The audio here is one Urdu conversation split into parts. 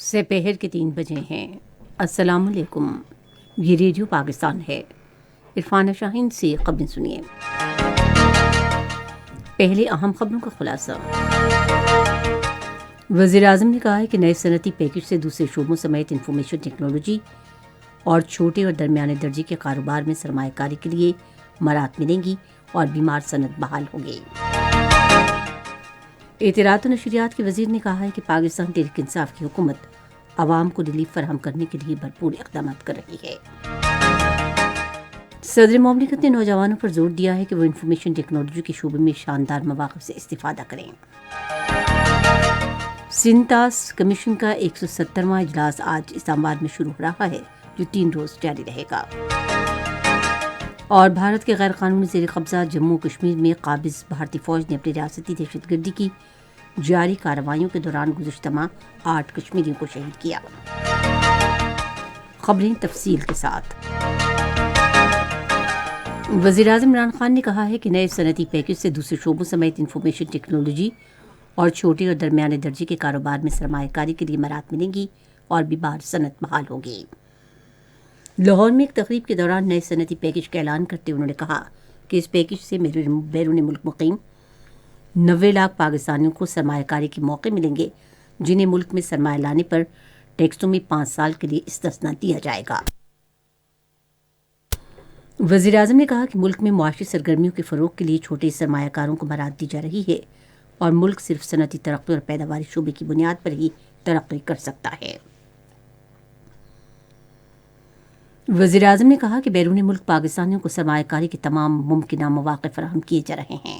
سے پہر کے 3 بجے ہیں۔ السلام علیکم، یہ ریڈیو پاکستان ہے۔ عرفانہ شاہین سے خبریں سنیے۔ پہلے اہم خبروں کا خلاصہ۔ وزیر اعظم نے کہا ہے کہ نئے صنعتی پیکج سے دوسرے شعبوں سمیت انفارمیشن ٹیکنالوجی اور چھوٹے اور درمیانے درجے کے کاروبار میں سرمایہ کاری کے لیے مراعات ملیں گی اور بیمار صنعت بحال ہوگی۔ اطلاعات و نشریات کے وزیر نے کہا ہے کہ پاکستان تحریک انصاف کی حکومت عوام کو ریلیف فراہم کرنے کے لیے بھرپور اقدامات کر رہی ہے۔ صدر مملکت نے نوجوانوں پر زور دیا ہے کہ وہ انفارمیشن ٹیکنالوجی کے شعبے میں شاندار مواقع سے استفادہ کریں۔ سندھ طاس کمیشن کا 170واں اجلاس آج اسلام آباد میں شروع ہو رہا ہے، جو 3 روز جاری رہے گا۔ اور بھارت کے غیر قانونی زیر قبضہ جموں کشمیر میں قابض بھارتی فوج نے اپنی ریاستی دہشت گردی کی جاری کارروائیوں کے دوران گزشتہ ماہ 8 کشمیریوں کو شہید کیا۔ خبریں تفصیل کے ساتھ۔ وزیر اعظم عمران خان نے کہا ہے کہ نئے صنعتی پیکج سے دوسرے شعبوں سمیت انفارمیشن ٹیکنالوجی اور چھوٹے اور درمیانے درجے کے کاروبار میں سرمایہ کاری کے لیے مراعات ملیں گی اور بیمار صنعت بحال ہوگی۔ لاہور میں ایک تقریب کے دوران نئے صنعتی پیکج کا اعلان کرتے ہوئے انہوں نے کہا کہ اس پیکج سے بیرون ملک مقیم 90 لاکھ پاکستانیوں کو سرمایہ کاری کے موقع ملیں گے، جنہیں ملک میں سرمایہ لانے پر ٹیکسوں میں 5 سال کے لیے استثنا دیا جائے گا۔ وزیر اعظم نے کہا کہ ملک میں معاشی سرگرمیوں کے فروغ کے لیے چھوٹے سرمایہ کاروں کو مراعات دی جا رہی ہے اور ملک صرف صنعتی ترقی اور پیداواری شعبے کی بنیاد پر ہی ترقی کر سکتا ہے۔ وزیر اعظم نے کہا کہ بیرون ملک پاکستانیوں کو سرمایہ کاری کے تمام ممکنہ مواقع فراہم کیے جا رہے ہیں۔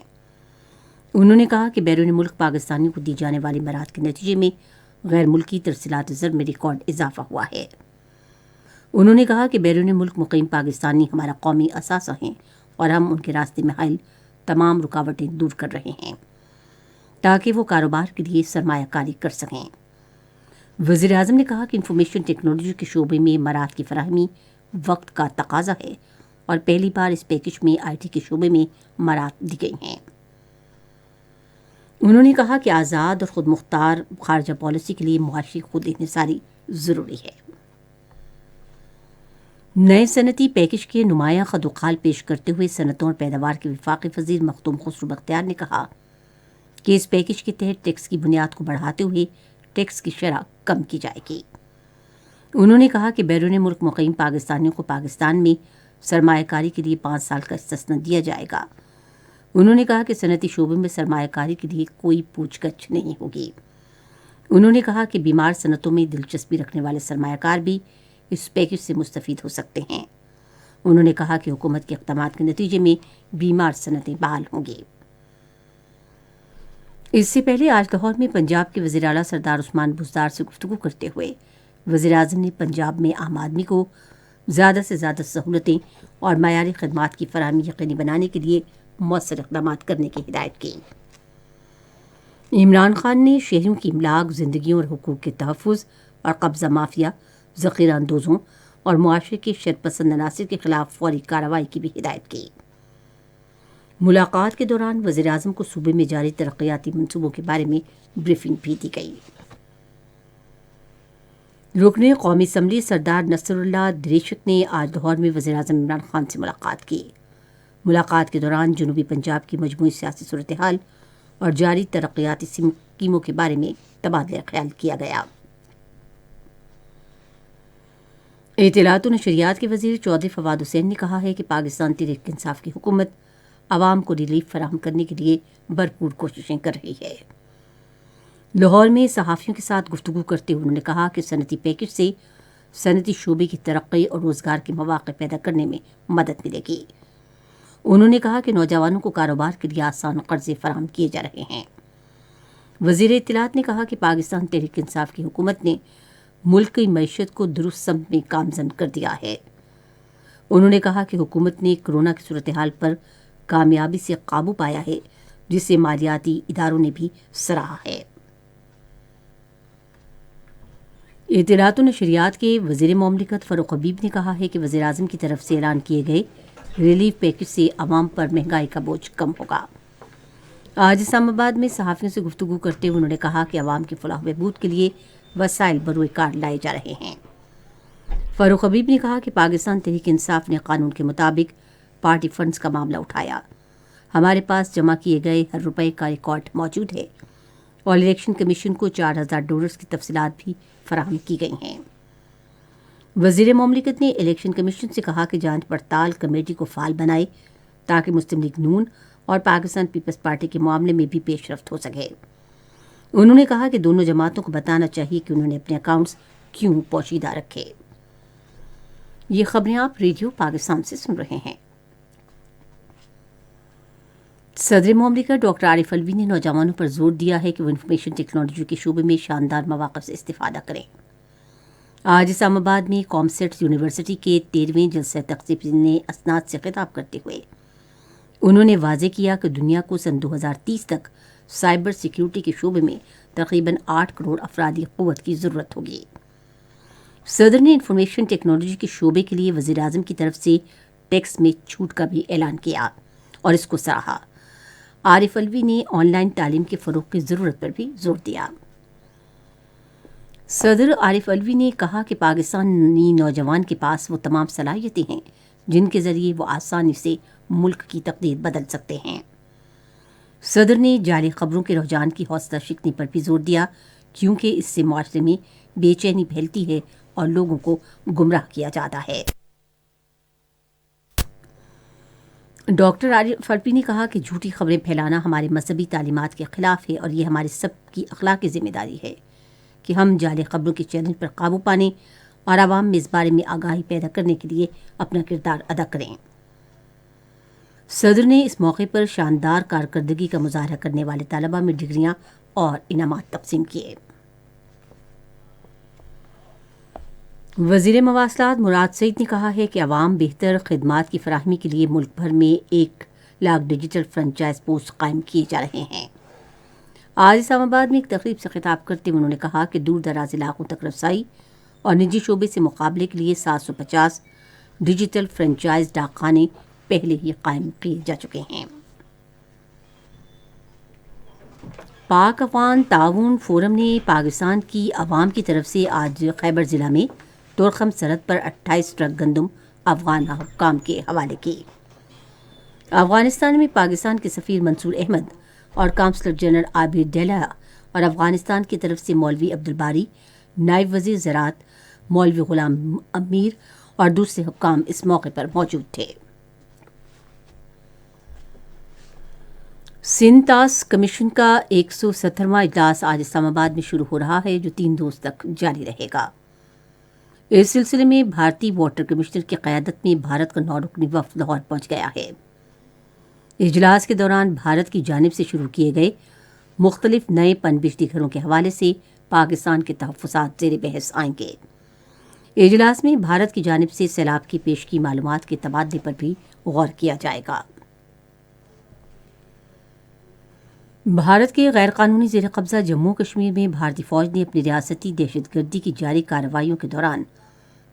انہوں نے کہا کہ بیرون ملک پاکستانیوں کو دی جانے والی مراعات کے نتیجے میں غیر ملکی ترسیلات زر میں ریکارڈ اضافہ ہوا ہے۔ انہوں نے کہا کہ بیرون ملک مقیم پاکستانی ہمارا قومی اثاثہ ہیں اور ہم ان کے راستے میں حائل تمام رکاوٹیں دور کر رہے ہیں تاکہ وہ کاروبار کے لیے سرمایہ کاری کر سکیں۔ وزیر اعظم نے کہا کہ انفارمیشن ٹیکنالوجی کے شعبے میں مراعات کی فراہمی وقت کا تقاضا ہے اور پہلی بار اس پیکج میں آئی ٹی کے شعبے میں مراعات دی گئی ہیں۔ انہوں نے کہا کہ آزاد اور خود مختار خارجہ پالیسی کے لیے معاشی خود انحصاری ضروری ہے۔ نئے صنعتی پیکج کے نمایاں خد و خال پیش کرتے ہوئے صنعتوں اور پیداوار کے وفاقی وزیر مختوم خسرو بختیار نے کہا کہ اس پیکج کے تحت ٹیکس کی بنیاد کو بڑھاتے ہوئے ٹیکس کی شرح کم کی جائے گی۔ انہوں نے کہا کہ بیرون ملک مقیم پاکستانیوں کو پاکستان میں سرمایہ کاری کے لیے 5 سال کا استثنا دیا جائے گا۔ انہوں نے کہا کہ صنعتی شعبے میں سرمایہ کاری کے لیے کوئی پوچھ گچھ نہیں ہوگی۔ انہوں نے کہا کہ بیمار صنعتوں میں دلچسپی رکھنے والے سرمایہ کار بھی اس پیکج سے مستفید ہو سکتے ہیں۔ انہوں نے کہا کہ حکومت کے اقدامات کے نتیجے میں بیمار صنعتیں بحال ہوں گی۔ اس سے پہلے آج لاہور میں پنجاب کے وزیر اعلیٰ سردار عثمان بزدار سے گفتگو کرتے ہوئے وزیر اعظم نے پنجاب میں عام آدمی کو زیادہ سے زیادہ سہولتیں اور معیاری خدمات کی فراہمی یقینی بنانے کے لیے مؤثر اقدامات کرنے کی ہدایت کی۔ عمران خان نے شہریوں کی املاک، زندگیوں اور حقوق کے تحفظ اور قبضہ مافیا، ذخیرہ اندوزوں اور معاشرے کے شرپسند عناصر کے خلاف فوری کارروائی کی بھی ہدایت کی۔ ملاقات کے دوران وزیر اعظم کو صوبے میں جاری ترقیاتی منصوبوں کے بارے میں بریفنگ بھی دی گئی۔ رکن قومی اسمبلی سردار نصر اللہ دریشک نے آج لاہور میں وزیر اعظم عمران خان سے ملاقات کی۔ ملاقات کے دوران جنوبی پنجاب کی مجموعی سیاسی صورتحال اور جاری ترقیاتی اسکیموں کے بارے میں تبادلہ خیال کیا گیا۔ اطلاعات و نشریات کے وزیر چودھری فواد حسین نے کہا ہے کہ پاکستان تحریک انصاف کی حکومت عوام کو ریلیف فراہم کرنے کے لیے بھرپور کوششیں کر رہی ہے۔ لاہور میں صحافیوں کے ساتھ گفتگو کرتے ہوئے انہوں نے کہا کہ صنعتی پیکج سے صنعتی شعبے کی ترقی اور روزگار کے مواقع پیدا کرنے میں مدد ملے گی۔ انہوں نے کہا کہ نوجوانوں کو کاروبار کے لیے آسان قرضے فراہم کیے جا رہے ہیں۔ وزیر اطلاعات نے کہا کہ پاکستان تحریک انصاف کی حکومت نے ملک کی معیشت کو درست سمت میں گامزن کر دیا ہے۔ انہوں نے کہا کہ حکومت نے کورونا کی صورتحال پر کامیابی سے قابو پایا ہے، جسے مالیاتی اداروں نے بھی سراہا ہے۔ اطلاعات و نشریات کے وزیر مملکت فاروق حبیب نے کہا ہے کہ وزیر اعظم کی طرف سے اعلان کیے گئے ریلیف پیکج سے عوام پر مہنگائی کا بوجھ کم ہوگا۔ آج اسلام آباد میں صحافیوں سے گفتگو کرتے ہوئے انہوں نے کہا کہ عوام کی فلاح و بہبود کے لیے وسائل بروئے کار لائے جا رہے ہیں۔ فاروق حبیب نے کہا کہ پاکستان تحریک انصاف نے قانون کے مطابق پارٹی فنڈز کا معاملہ اٹھایا۔ ہمارے پاس جمع کیے گئے ہر روپے کا ریکارڈ موجود ہے اور الیکشن کمیشن کو 4000 ڈالرز کی تفصیلات بھی فراہم کی گئی ہیں۔ وزیر مملکت نے الیکشن کمیشن سے کہا کہ جانچ پڑتال کمیٹی کو فعال بنائے تاکہ مسلم لیگ نون اور پاکستان پیپلز پارٹی کے معاملے میں بھی پیش رفت ہو سکے۔ انہوں نے کہا کہ دونوں جماعتوں کو بتانا چاہیے کہ انہوں نے اپنے اکاؤنٹس کیوں پوشیدہ رکھے۔ یہ خبریں آپ ریڈیو پاکستان سے سن رہے ہیں۔ صدر مملکت ڈاکٹر عارف الوی نے نوجوانوں پر زور دیا ہے کہ وہ انفارمیشن ٹیکنالوجی کے شعبے میں شاندار مواقع سے استفادہ کریں۔ آج اسلام آباد میں کامسیٹ یونیورسٹی کے 13ویں جلسہ تقسیم اسناد سے خطاب کرتے ہوئے انہوں نے واضح کیا کہ دنیا کو سن 2030 تک سائبر سیکیورٹی کے شعبے میں تقریباً 8 کروڑ افرادی قوت کی ضرورت ہوگی۔ صدر نے انفارمیشن ٹیکنالوجی کے شعبے کے لیے وزیر اعظم کی طرف سے ٹیکس میں چھوٹ کا بھی اعلان کیا اور اس کو سراہا۔ عارف الوی نے آن لائن تعلیم کے فروغ کی ضرورت پر بھی زور دیا۔ صدر عارف الوی نے کہا کہ پاکستانی نوجوان کے پاس وہ تمام صلاحیتیں ہیں جن کے ذریعے وہ آسانی سے ملک کی تقدیر بدل سکتے ہیں۔ صدر نے جعلی خبروں کے رجحان کی حوصلہ شکنی پر بھی زور دیا کیونکہ اس سے معاشرے میں بے چینی پھیلتی ہے اور لوگوں کو گمراہ کیا جاتا ہے۔ ڈاکٹر عارف الوی نے کہا کہ جھوٹی خبریں پھیلانا ہماری مذہبی تعلیمات کے خلاف ہے اور یہ ہماری سب کی اخلاقی ذمہ داری ہے کہ ہم جعلی خبروں کے چیلنج پر قابو پانے اور عوام میں اس بارے میں آگاہی پیدا کرنے کے لیے اپنا کردار ادا کریں۔ صدر نے اس موقع پر شاندار کارکردگی کا مظاہرہ کرنے والے طلباء میں ڈگریاں اور انعامات تقسیم کیے۔ وزیر مواصلات مراد سعید نے کہا ہے کہ عوام بہتر خدمات کی فراہمی کے لیے ملک بھر میں 1,00,000 ڈیجیٹل فرنچائز پوسٹ قائم کیے جا رہے ہیں۔ آج اسلام آباد میں ایک تقریب سے خطاب کرتے ہوئے انہوں نے کہا کہ دور دراز علاقوں تک رسائی اور نجی شعبے سے مقابلے کے لیے 750 ڈیجیٹل فرنچائز ڈاک خانے پہلے ہی قائم کیے جا چکے ہیں۔ پاک افغان تعاون فورم نے پاکستان کی عوام کی طرف سے آج خیبر ضلع میں تورخم سرحد پر 28 ٹرک گندم افغان حکام کے حوالے کی۔ افغانستان میں پاکستان کے سفیر منصور احمد اور کونسلر جنرل عابد ڈیلا اور افغانستان کی طرف سے مولوی عبدالباری، نائب وزیر زراعت مولوی غلام امیر اور دوسرے حکام اس موقع پر موجود تھے۔ سندھ طاس کمیشن کا 170واں اجلاس آج اسلام آباد میں شروع ہو رہا ہے جو 3 روز تک جاری رہے گا۔ اس سلسلے میں بھارتی واٹر کمشنر کی قیادت میں بھارت کا 9 رکنی وفد لاہور پہنچ گیا ہے۔ اجلاس کے دوران بھارت کی جانب سے شروع کیے گئے مختلف نئے پن بجلی گھروں کے حوالے سے پاکستان کے تحفظات زیر بحث آئیں گے۔ اجلاس میں بھارت کی جانب سے سیلاب کی پیشگی معلومات کے تبادلے پر بھی غور کیا جائے گا۔ بھارت کے غیر قانونی زیر قبضہ جموں کشمیر میں بھارتی فوج نے اپنی ریاستی دہشت گردی کی جاری کارروائیوں کے دوران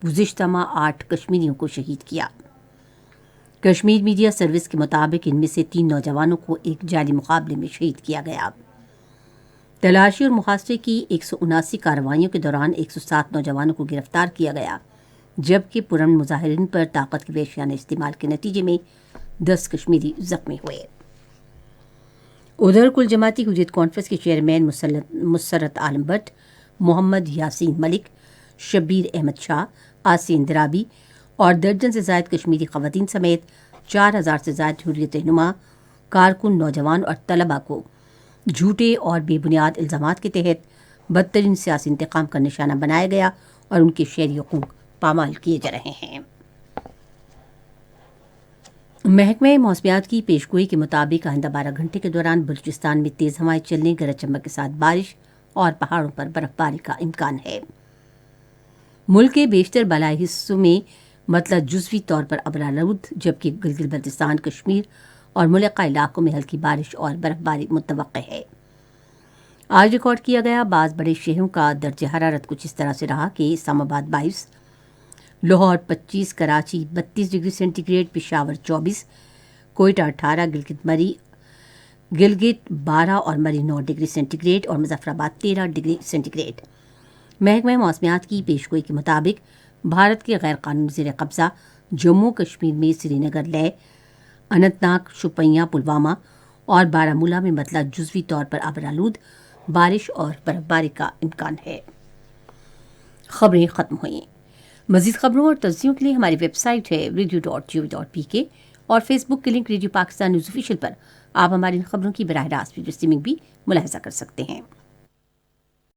گزشتہ ماہ 8 کشمیریوں کو شہید کیا۔ کشمیر میڈیا سروس کے مطابق ان میں سے 3 نوجوانوں کو ایک جعلی مقابلے میں شہید کیا گیا۔ تلاشی اور محاصرے کی 179 کارروائیوں کے دوران 107 نوجوانوں کو گرفتار کیا گیا جبکہ پرامن مظاہرین پر طاقت کے وحشیانہ استعمال کے نتیجے میں 10 کشمیری زخمی ہوئے۔ ادھر کل جماعتی حریت کانفرنس کے چیئرمین مسرت عالم بٹ، محمد یاسین ملک، شبیر احمد شاہ، آسی اندرابی اور درجن سے زائد کشمیری خواتین سمیت 4000 سے زائد حریت رہنما، کارکن، نوجوان اور طلباء کو جھوٹے اور بے بنیاد الزامات کے تحت بدترین سیاسی انتقام کا نشانہ بنایا گیا اور ان کے شہری حقوق پامال کیے جا رہے ہیں۔ محکمہ موسمیات کی پیشگوئی کے مطابق آئندہ 12 گھنٹے کے دوران بلوچستان میں تیز ہوائیں چلنے، گرج چمک کے ساتھ بارش اور پہاڑوں پر برف باری کا امکان ہے۔ ملک کے بیشتر بالائی حصوں میں مطلع جزوی طور پر ابرآلود جبکہ گلگت بلتستان، کشمیر اور ملحقہ علاقوں میں ہلکی بارش اور برف باری متوقع ہے۔ آج ریکارڈ کیا گیا بعض بڑے شہروں کا درجہ حرارت کچھ اس طرح سے رہا کہ Islamabad 22، Lahore 25، Karachi 32 degree Peshawar 24، Quetta 18، Gilgit Murree Gilgit 12 اور مری 9 ڈگری سینٹی گریڈ اور مظفر آباد 13 ڈگری سینٹی گریڈ۔ محکمہ موسمیات کی پیشگوئی کے مطابق بھارت کے غیر قانونی زیر قبضہ جموں کشمیر میں سری نگر، لیہ، اننت ناگ، شوپیاں، پلوامہ اور بارہ مولہ میں مطلع جزوی طور پر آبرآلود بارش اور برف باری کا امکان ہے۔ خبریں ختم ہوئیں۔ مزید خبروں اور تجزیوں کے لیے ہماری ویب سائٹ ہے radio.gov.pk اور فیس بک کے link radio Pakistan news official پر آپ ہماری ان خبروں کی براہ راست ویڈیو اسٹریمنگ بھی ملاحظہ کر سکتے ہیں۔